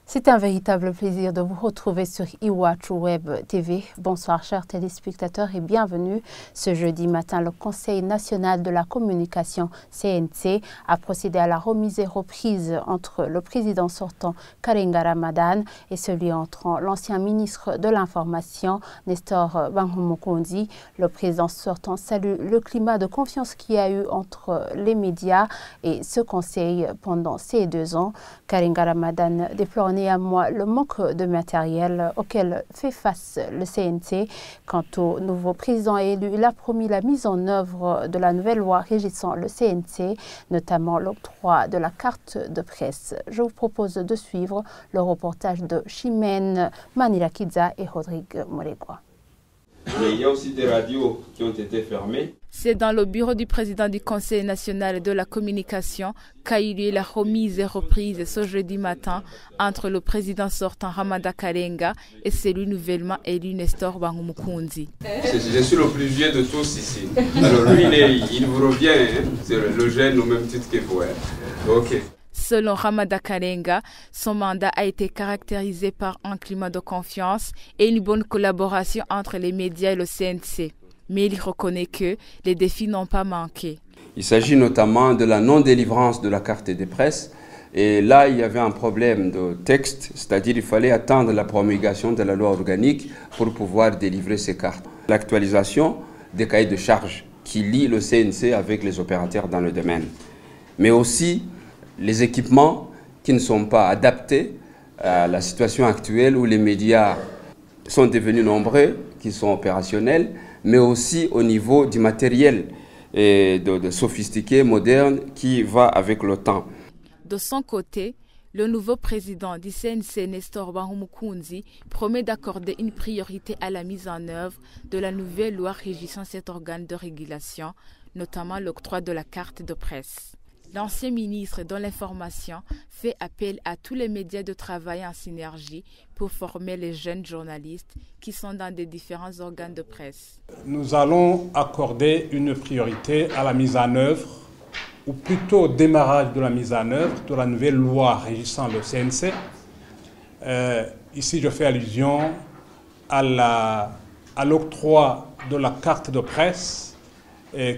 C'est un véritable plaisir de vous retrouver sur Iwachu Web TV. Bonsoir chers téléspectateurs et bienvenue. Ce jeudi matin, le Conseil national de la communication CNC a procédé à la remise et reprise entre le président sortant Kalenga Ramadan et celui entrant l'ancien ministre de l'Information Nestor Banhumukunzi. Le président sortant salue le climat de confiance qu'il y a eu entre les médias et ce conseil pendant ces 2 ans. Kalenga Ramadan déplore néanmoins le manque de matériel auquel fait face le CNC. Quant au nouveau président élu, il a promis la mise en œuvre de la nouvelle loi régissant le CNC, notamment l'octroi de la carte de presse. Je vous propose de suivre le reportage de Chimène Manirakidza et Rodrigue Moregua. Mais il y a aussi des radios qui ont été fermées. C'est dans le bureau du président du Conseil national de la communication qu'a eu lieu la remise et reprise ce jeudi matin entre le président sortant Ramada Kalenga et celui nouvellement élu Nestor Banhumukunzi. Je suis le plus vieux de tous ici. Alors lui, il vous revient, hein? C'est le jeune au même titre que vous. Ok. Selon Ramada Kalenga, son mandat a été caractérisé par un climat de confiance et une bonne collaboration entre les médias et le CNC. Mais il reconnaît que les défis n'ont pas manqué. Il s'agit notamment de la non-délivrance de la carte de presse. Et là, il y avait un problème de texte, c'est-à-dire qu'il fallait attendre la promulgation de la loi organique pour pouvoir délivrer ces cartes. L'actualisation des cahiers de charges qui lient le CNC avec les opérateurs dans le domaine. Mais aussi les équipements qui ne sont pas adaptés à la situation actuelle où les médias sont devenus nombreux, qui sont opérationnels, mais aussi au niveau du matériel et de sophistiqué, moderne, qui va avec le temps. De son côté, le nouveau président du CNC, Nestor Banhumukunzi, promet d'accorder une priorité à la mise en œuvre de la nouvelle loi régissant cet organe de régulation, notamment l'octroi de la carte de presse. L'ancien ministre de l'Information fait appel à tous les médias de travailler en synergie pour former les jeunes journalistes qui sont dans des différents organes de presse. Nous allons accorder une priorité à la mise en œuvre, ou plutôt au démarrage de la mise en œuvre de la nouvelle loi régissant le CNC. Ici, je fais allusion à l'octroi de la carte de presse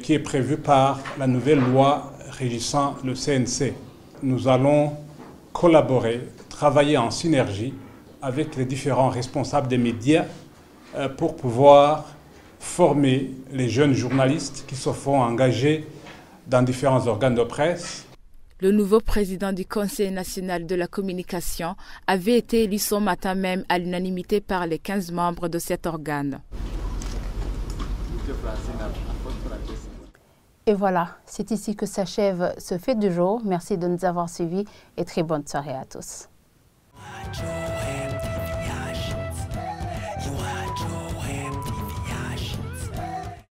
qui est prévu par la nouvelle loi régissant le CNC. Nous allons collaborer, travailler en synergie avec les différents responsables des médias pour pouvoir former les jeunes journalistes qui se font engager dans différents organes de presse. Le nouveau président du Conseil national de la communication avait été élu ce matin même à l'unanimité par les 15 membres de cet organe. Et voilà, c'est ici que s'achève ce fait du jour. Merci de nous avoir suivis et très bonne soirée à tous.